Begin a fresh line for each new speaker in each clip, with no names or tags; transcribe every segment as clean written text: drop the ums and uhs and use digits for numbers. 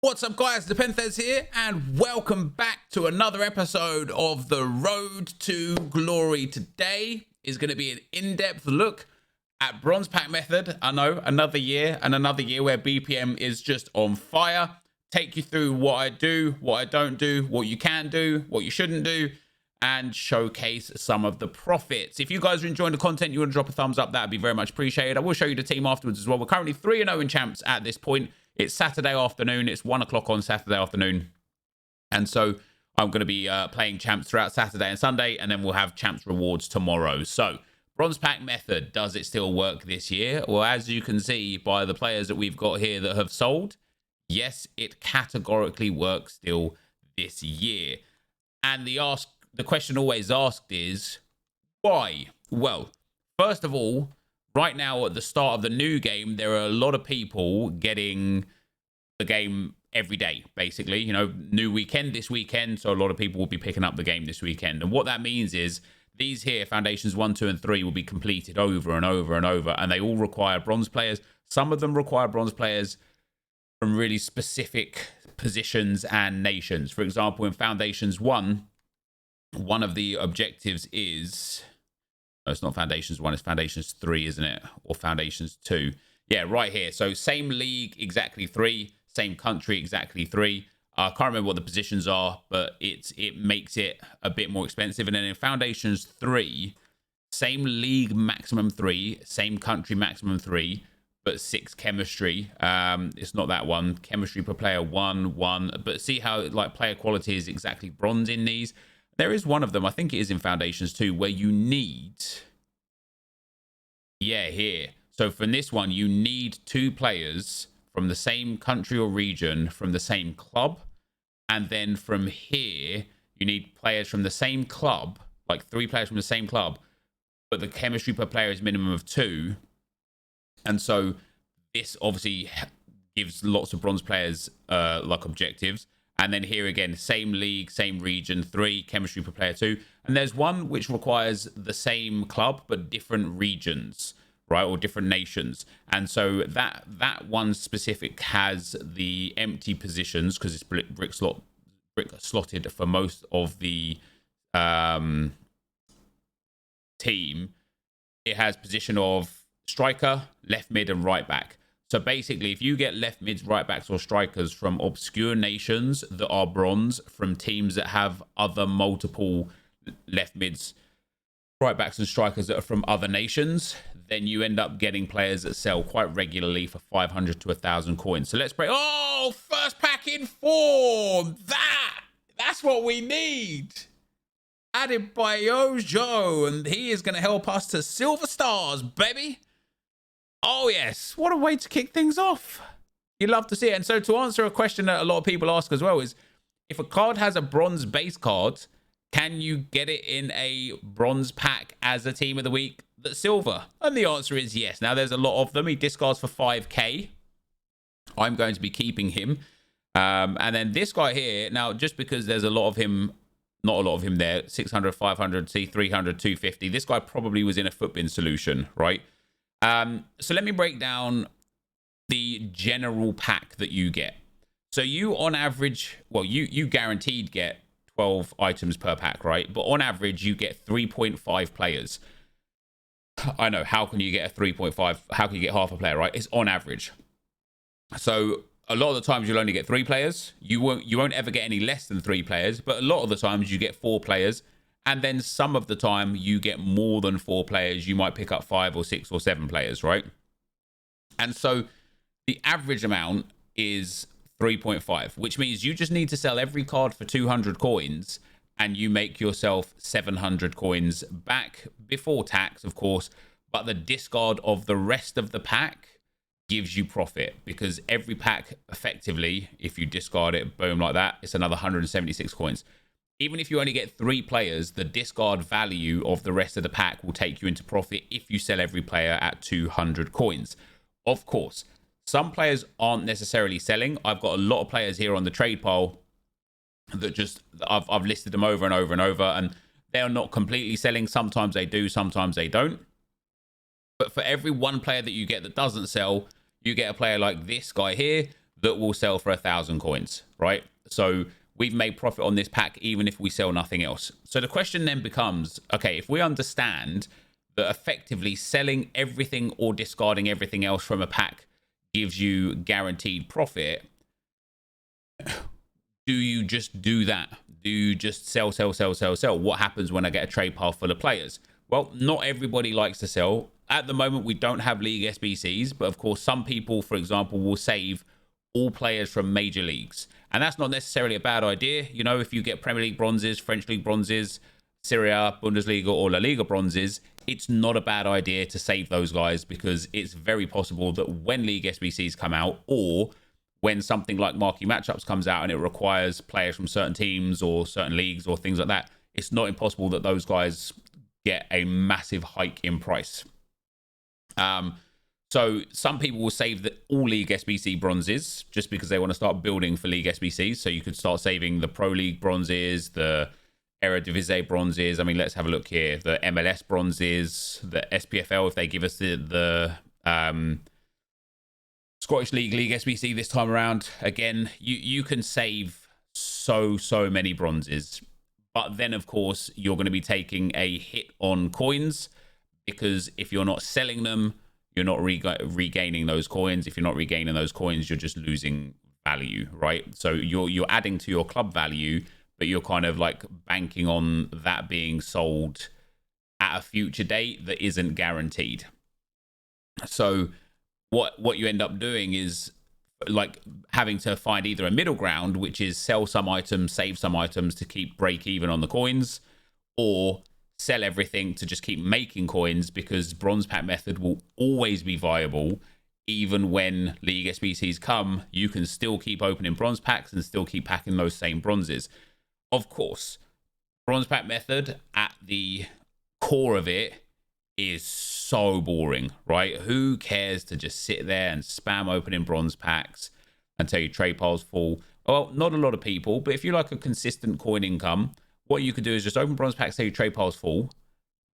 What's up, guys? NepentheZ here, and welcome back to another episode of The Road to Glory. Today is going to be an in-depth look at Bronze Pack Method. I know, another year where BPM is just on fire. Take you through what I do, what I don't do, what you can do, what you shouldn't do, and showcase some of the profits. If you guys are enjoying the content, you want to drop a thumbs up, that would be very much appreciated. I will show you the team afterwards as well. We're currently 3-0 in champs at this point. It's Saturday afternoon. It's 1 o'clock on Saturday afternoon. And so I'm going to be playing champs throughout Saturday and Sunday, and then we'll have champs rewards tomorrow. So Bronze Pack Method, does it still work this year? Well, as you can see by the players that we've got here that have sold, yes, it categorically works still this year. And the question always asked is, why? Well, first of all, right now at the start of the new game, there are a lot of people getting the game every day, basically. You know, new weekend this weekend, so a lot of people will be picking up the game this weekend. And what that means is these here, Foundations 1, 2, and 3, will be completed over and over and over, and they all require bronze players. Some of them require bronze players from really specific positions and nations. For example, in Foundations 1, one of the objectives is... No, it's not Foundations 1, it's Foundations 3, isn't it? Or Foundations 2. Yeah, right here. So same league, exactly 3. Same country, exactly 3. I can't remember what the positions are, but it makes it a bit more expensive. And then in Foundations 3, same league, maximum 3. Same country, maximum 3. But 6 chemistry. It's not that one. Chemistry per player, 1. But see how like player quality is exactly bronze in these? There is one of them, I think it is in Foundations 2, where you need... Yeah, here. So for this one, you need 2 players from the same country or region, from the same club. And then from here, you need players from the same club, like 3 players from the same club. But the chemistry per player is minimum of 2. And so this obviously gives lots of bronze players like objectives. And then here again, same league, same region, 3, chemistry per player 2. And there's one which requires the same club, but different regions, right? Or different nations. And so that one specific has the empty positions, because it's brick slotted for most of the team. It has position of striker, left mid, and right back. So basically, if you get left mids, right backs, or strikers from obscure nations that are bronze, from teams that have other multiple left mids, right backs, and strikers that are from other nations, then you end up getting players that sell quite regularly for 500 to 1,000 coins. So let's break. Oh, first pack in form. That's what we need. Added by Ojo, and he is going to help us to silver stars, baby. Oh, yes. What a way to kick things off. You'd love to see it. And so to answer a question that a lot of people ask as well is, if a card has a bronze base card, can you get it in a bronze pack as a team of the week that's silver? And the answer is yes. Now, there's a lot of them. He discards for 5k. I'm going to be keeping him. And then this guy here, now, just because there's a lot of him, not a lot of him there, 600, 500, see, 300, 250. This guy probably was in a footbin solution, right? So let me break down the general pack that you get. So you, on average, well, you guaranteed get 12 items per pack, right? But on average, you get 3.5 players. I know, how can you get a 3.5? How can you get half a player, right? It's on average. So a lot of the times you'll only get 3 players. You won't ever get any less than 3 players, but a lot of the times you get 4 players. And then some of the time you get more than 4 players. You might pick up 5 or 6 or 7 players, right? And so the average amount is 3.5, which means you just need to sell every card for 200 coins and you make yourself 700 coins back before tax, of course. But the discard of the rest of the pack gives you profit, because every pack effectively, if you discard it, boom, like that, it's another 176 coins. Even if you only get 3 players, the discard value of the rest of the pack will take you into profit if you sell every player at 200 coins. Of course, some players aren't necessarily selling. I've got a lot of players here on the trade pile that just, I've listed them over and over and over, and they're not completely selling. Sometimes they do, sometimes they don't. But for every 1 player that you get that doesn't sell, you get a player like this guy here that will sell for 1,000 coins, right? So we've made profit on this pack even if we sell nothing else. So the question then becomes, okay, if we understand that effectively selling everything or discarding everything else from a pack gives you guaranteed profit, do you just do that? Do you just sell, sell, sell, sell, sell? What happens when I get a trade pile full of players? Well, not everybody likes to sell. At the moment, we don't have league SBCs, but of course, some people, for example, will save all players from major leagues. And that's not necessarily a bad idea. You know, if you get Premier League bronzes, French League bronzes, Serie A, Bundesliga, or La Liga bronzes, it's not a bad idea to save those guys, because it's very possible that when league SBCs come out, or when something like marquee matchups comes out and it requires players from certain teams or certain leagues or things like that, it's not impossible that those guys get a massive hike in price. So some people will save all league SBC bronzes just because they want to start building for league SBCs. So you could start saving the Pro League bronzes, the Eredivisie bronzes. I mean, let's have a look here. The MLS bronzes, the SPFL, if they give us the Scottish League SBC this time around. Again, you can save so many bronzes. But then, of course, you're going to be taking a hit on coins, because if you're not selling them, you're not regaining those coins. If you're not regaining those coins, you're just losing value, right? So you're adding to your club value, but you're kind of like banking on that being sold at a future date that isn't guaranteed. So what you end up doing is like having to find either a middle ground, which is sell some items, save some items to keep break even on the coins, or sell everything to just keep making coins, because bronze pack method will always be viable. Even when league SBCs come, you can still keep opening bronze packs and still keep packing those same bronzes. Of course, bronze pack method at the core of it is so boring, right? Who cares to just sit there and spam opening bronze packs until your trade pile's full? Well, not a lot of people, but if you like a consistent coin income, what you could do is just open bronze packs till your trade pile's full,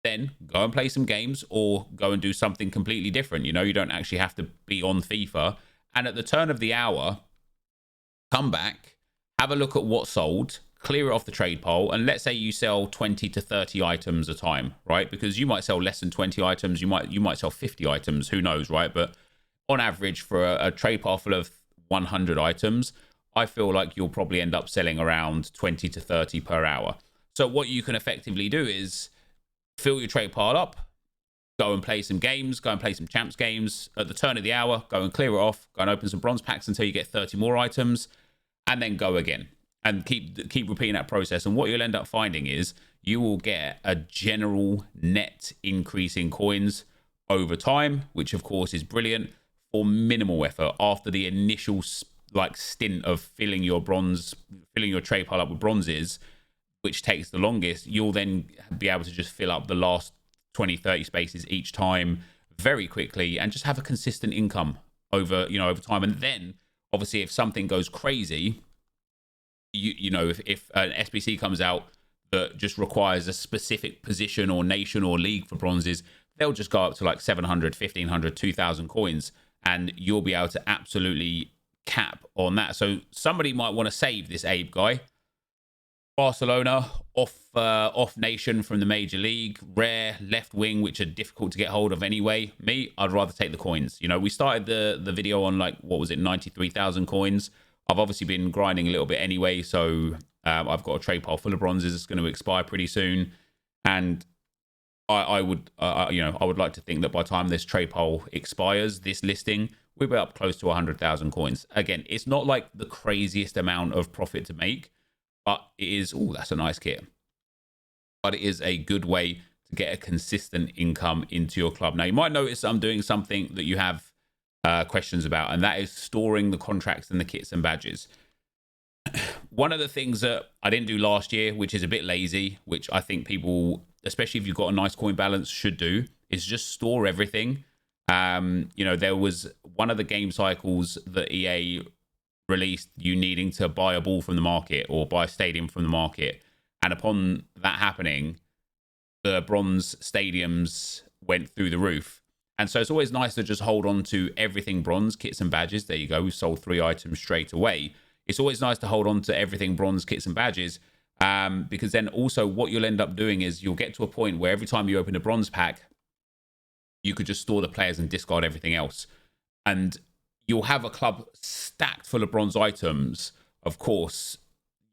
then go and play some games, or go and do something completely different. You know, you don't actually have to be on FIFA. And at the turn of the hour, come back, have a look at what sold, clear it off the trade pile, and let's say you sell 20 to 30 items a time, right? Because you might sell less than 20 items, you might sell 50 items, who knows, right? But on average, for a trade pile full of 100 items, I feel like you'll probably end up selling around 20 to 30 per hour. So what you can effectively do is fill your trade pile up, go and play some games, go and play some champs games. At the turn of the hour, go and clear it off, go and open some bronze packs until you get 30 more items, and then go again. And keep repeating that process. And what you'll end up finding is you will get a general net increase in coins over time, which of course is brilliant for minimal effort. After the initial like stint of filling your trade pile up with bronzes, which takes the longest, you'll then be able to just fill up the last 20, 30 spaces each time very quickly, and just have a consistent income over time. And then obviously if something goes crazy, you know, if an SBC comes out that just requires a specific position or nation or league for bronzes, they'll just go up to like 700, 1500, 2000 coins, and you'll be able to absolutely cap on that. So somebody might want to save this Abe guy. Barcelona, off nation from the major league, rare left wing, which are difficult to get hold of anyway. Me, I'd rather take the coins. You know, we started the video on like, what was it, 93,000 coins. I've obviously been grinding a little bit anyway, so I've got a trade pile full of bronzes. It's going to expire pretty soon, and I would like to think that by the time this trade pile expires, this listing, we'll be up close to 100,000 coins. Again, it's not like the craziest amount of profit to make, but it is. Oh, that's a nice kit. But it is a good way to get a consistent income into your club. Now, you might notice I'm doing something that you have questions about, and that is storing the contracts and the kits and badges. One of the things that I didn't do last year, which is a bit lazy, which I think people, especially if you've got a nice coin balance, should do, is just store everything. There was one of the game cycles that EA released, you needing to buy a ball from the market or buy a stadium from the market, and upon that happening, the bronze stadiums went through the roof. And so it's always nice to just hold on to everything bronze, kits and badges. There you go. We've sold 3 items straight away. It's always nice to hold on to everything bronze, kits and badges, because then also what you'll end up doing is you'll get to a point where every time you open a bronze pack, you could just store the players and discard everything else. And you'll have a club stacked full of bronze items. Of course,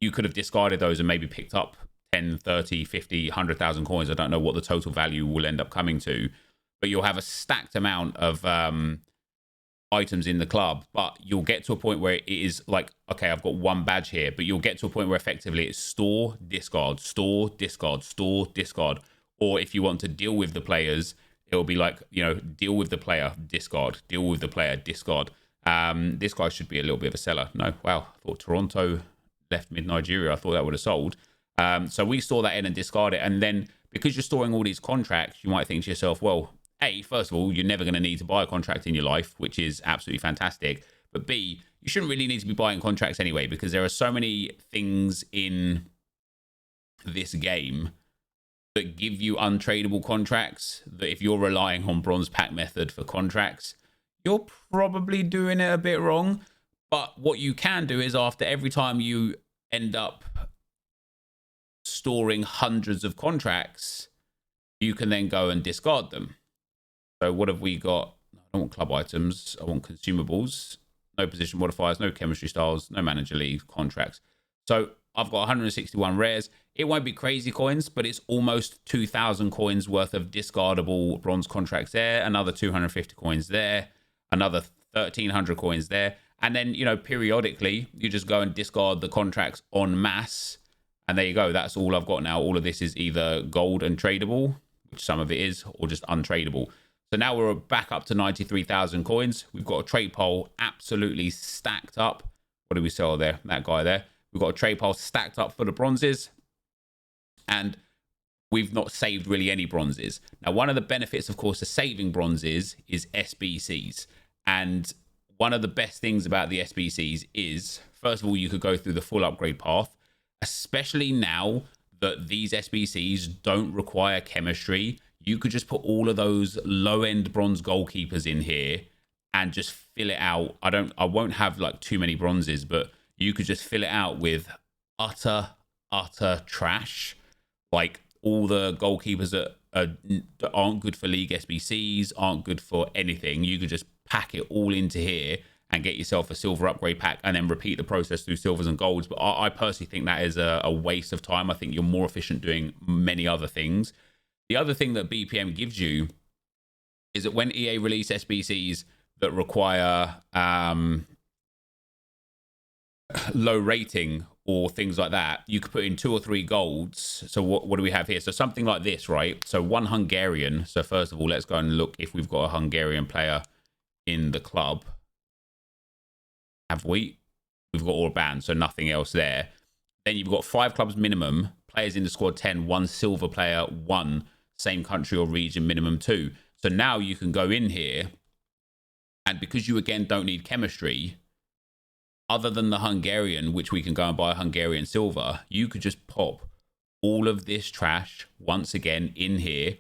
you could have discarded those and maybe picked up 10, 30, 50, 100,000 coins. I don't know what the total value will end up coming to, but you'll have a stacked amount of items in the club. But you'll get to a point where it is like, okay, I've got 1 badge here, but you'll get to a point where effectively it's store, discard, store, discard, store, discard. Or if you want to deal with the players, it'll be like, you know, deal with the player, discard, deal with the player, discard. This guy should be a little bit of a seller. No, wow, I thought Toronto left mid Nigeria. I thought that would have sold. So we store that in and discard it. And then because you're storing all these contracts, you might think to yourself, well, A, first of all, you're never going to need to buy a contract in your life, which is absolutely fantastic. But B, you shouldn't really need to be buying contracts anyway, because there are so many things in this game that give you untradeable contracts that if you're relying on bronze pack method for contracts, you're probably doing it a bit wrong. But what you can do is after every time you end up storing hundreds of contracts, you can then go and discard them. So what have we got? I don't want club items. I want consumables. No position modifiers, no chemistry styles, no manager league contracts. So I've got 161 rares. It won't be crazy coins, but it's almost 2,000 coins worth of discardable bronze contracts there. Another 250 coins there. Another 1,300 coins there. And then, you know, periodically, you just go and discard the contracts en masse. And there you go. That's all I've got now. All of this is either gold and tradable, which some of it is, or just untradeable. So now we're back up to 93,000 coins. We've got a trade pile absolutely stacked up. What do we sell there? That guy there. We've got a trade pile stacked up for the bronzes. And we've not saved really any bronzes. Now, one of the benefits, of course, of saving bronzes is SBCs. And one of the best things about the SBCs is, first of all, you could go through the full upgrade path, especially now that these SBCs don't require chemistry. You could just put all of those low-end bronze goalkeepers in here and just fill it out. I won't have like too many bronzes, but you could just fill it out with utter trash. Like all the goalkeepers that aren't good for league SBCs, aren't good for anything. You could just pack it all into here and get yourself a silver upgrade pack and then repeat the process through silvers and golds. But I personally think that is a waste of time. I think you're more efficient doing many other things. The other thing that BPM gives you is that when EA release SBCs that require low rating or things like that, you could put in 2 or 3 golds. So what do we have here? So something like this, right? So 1 Hungarian. So first of all, let's go and look if we've got a Hungarian player in the club. Have we? We've got all banned, so nothing else there. Then you've got 5 clubs minimum, players in the squad 10, 1 silver player, 1 same country or region minimum 2. So now you can go in here, and because you again don't need chemistry, other than the Hungarian, which we can go and buy a Hungarian silver, you could just pop all of this trash once again in here,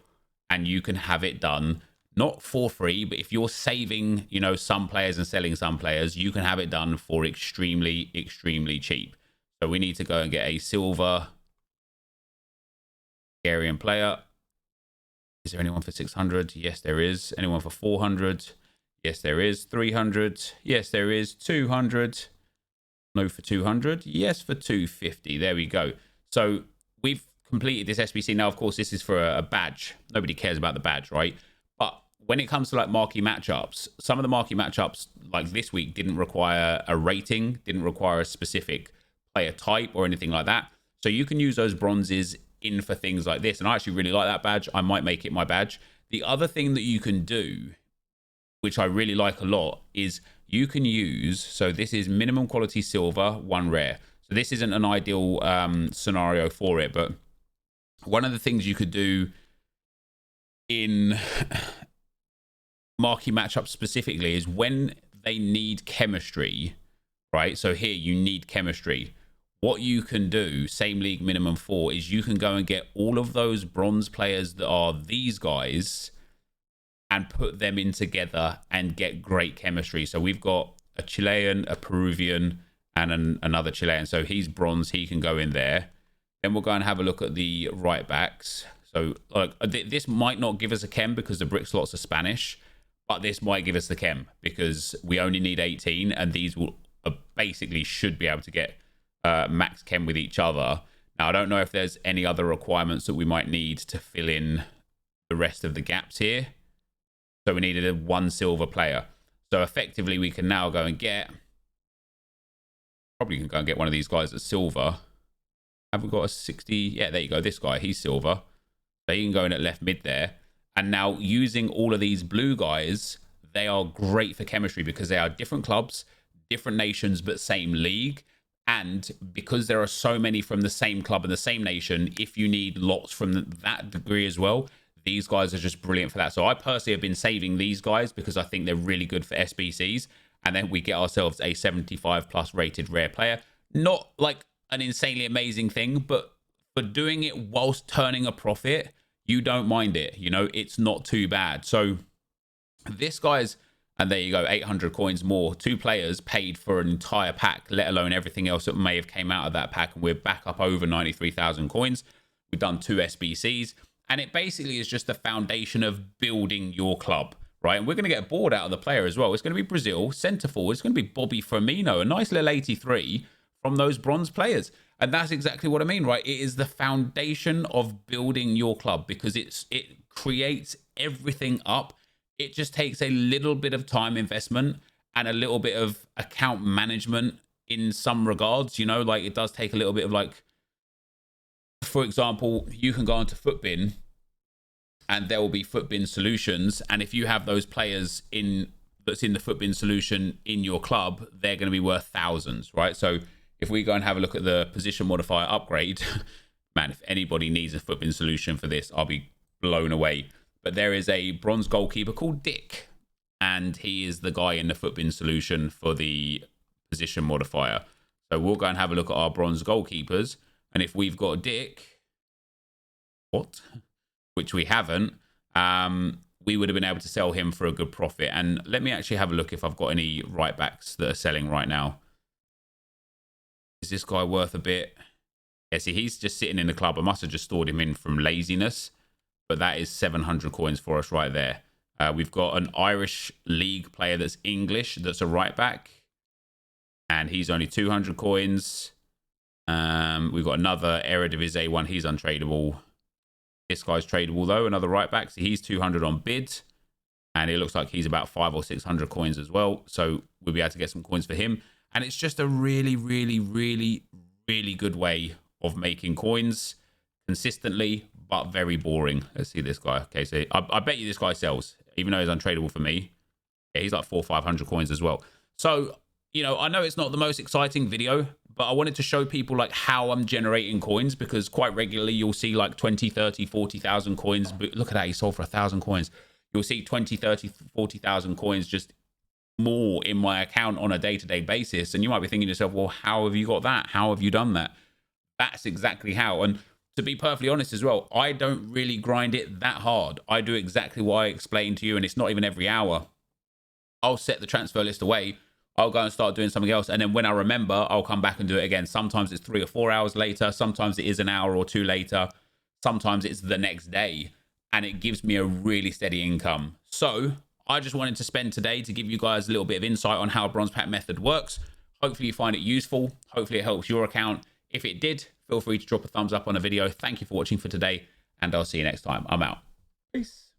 and you can have it done. Not for free, but if you're saving, you know, some players and selling some players, you can have it done for extremely cheap. So we need to go and get a silver Hungarian player. Is there anyone for 600? Yes, there is. Anyone for 400? Yes, there is. 300? Yes, there is. 200? No for 200? Yes, for 250. There we go. So we've completed this SBC. Now, of course, this is for a badge. Nobody cares about the badge, right? But when it comes to like marquee matchups, some of the marquee matchups like this week didn't require a rating, didn't require a specific player type or anything like that. So you can use those bronzes in for things like this. And I actually really like that badge. I might make it my badge. The other thing that you can do, which I really like a lot, is you can use, so this is minimum quality silver, 1 rare. So this isn't an ideal scenario for it, but one of the things you could do in marquee matchups specifically is when they need chemistry, right? So here you need chemistry. What you can do, same league minimum 4, is you can go and get all of those bronze players that are these guys and put them in together and get great chemistry. So we've got a Chilean, a Peruvian, and another Chilean. So he's bronze. He can go in there. Then we'll go and have a look at the right backs. So like this might not give us a chem because the brick slots are Spanish, but this might give us the chem because we only need 18, and these will basically should be able to get max chem with each other. Now, I don't know if there's any other requirements that we might need to fill in the rest of the gaps here. So we needed a 1 silver player. So effectively, we can now go and get... Probably can go and get one of these guys that's silver. Have we got a 60? Yeah, there you go. This guy, he's silver. So you can go in at left mid there. And now using all of these blue guys, they are great for chemistry because they are different clubs, different nations, but same league. And because there are so many from the same club and the same nation, if you need lots from that degree as well, these guys are just brilliant for that. So I personally have been saving these guys because I think they're really good for SBCs. And then we get ourselves a 75 plus rated rare player. Not like an insanely amazing thing, but for doing it whilst turning a profit, you don't mind it. You know, it's not too bad. So this guy's, and there you go, 800 coins more. 2 players paid for an entire pack, let alone everything else that may have came out of that pack. And we're back up over 93,000 coins. We've done 2 SBCs. And it basically is just the foundation of building your club, right? And we're going to get a board out of the player as well. It's going to be Brazil, centre forward. It's going to be Bobby Firmino, a nice little 83 from those bronze players. And that's exactly what I mean, right? It is the foundation of building your club because it creates everything up. It just takes a little bit of time investment and a little bit of account management in some regards, you know, like it does take a little bit of like, for example, you can go onto Footbin and there will be Footbin solutions. And if you have those players that's in the Footbin solution in your club, they're going to be worth thousands, right? So if we go and have a look at the position modifier upgrade, man, if anybody needs a Footbin solution for this, I'll be blown away. But there is a bronze goalkeeper called Dick, and he is the guy in the Footbin solution for the position modifier. So we'll go and have a look at our bronze goalkeepers. And if we've got Dick, which we haven't, we would have been able to sell him for a good profit. And let me actually have a look if I've got any right backs that are selling right now. Is this guy worth a bit? Yeah, see, he's just sitting in the club. I must have just stored him in from laziness. But that is 700 coins for us right there. We've got an Irish league player that's English, that's a right back. And he's only 200 coins. We've got another Eredivisie one. He's untradeable. This guy's tradable, though. Another right back. So he's 200 on bid. And it looks like he's about 500 or 600 coins as well. So we'll be able to get some coins for him. And it's just a really, really, really, really good way of making coins consistently, but very boring. Let's see this guy. Okay, so I bet you this guy sells, even though he's untradeable for me. Yeah, he's like 400 or 500 coins as well. So, you know, I know it's not the most exciting video, but I wanted to show people like how I'm generating coins because quite regularly you'll see like 20, 30, 40,000 coins. But look at that, he sold for 1,000 coins. You'll see 20, 30, 40,000 coins just more in my account on a day-to-day basis. And you might be thinking to yourself, well, how have you got that? How have you done that? That's exactly how. And to be perfectly honest as well, I don't really grind it that hard. I do exactly what I explained to you, and it's not even every hour. I'll set the transfer list away. I'll go and start doing something else. And then when I remember, I'll come back and do it again. Sometimes it's 3 or 4 hours later. Sometimes it is an hour or 2 later. Sometimes it's the next day. And it gives me a really steady income. So I just wanted to spend today to give you guys a little bit of insight on how Bronze Pack method works. Hopefully you find it useful. Hopefully it helps your account. If it did, feel free to drop a thumbs up on a video. Thank you for watching for today, and I'll see you next time. I'm out. Peace.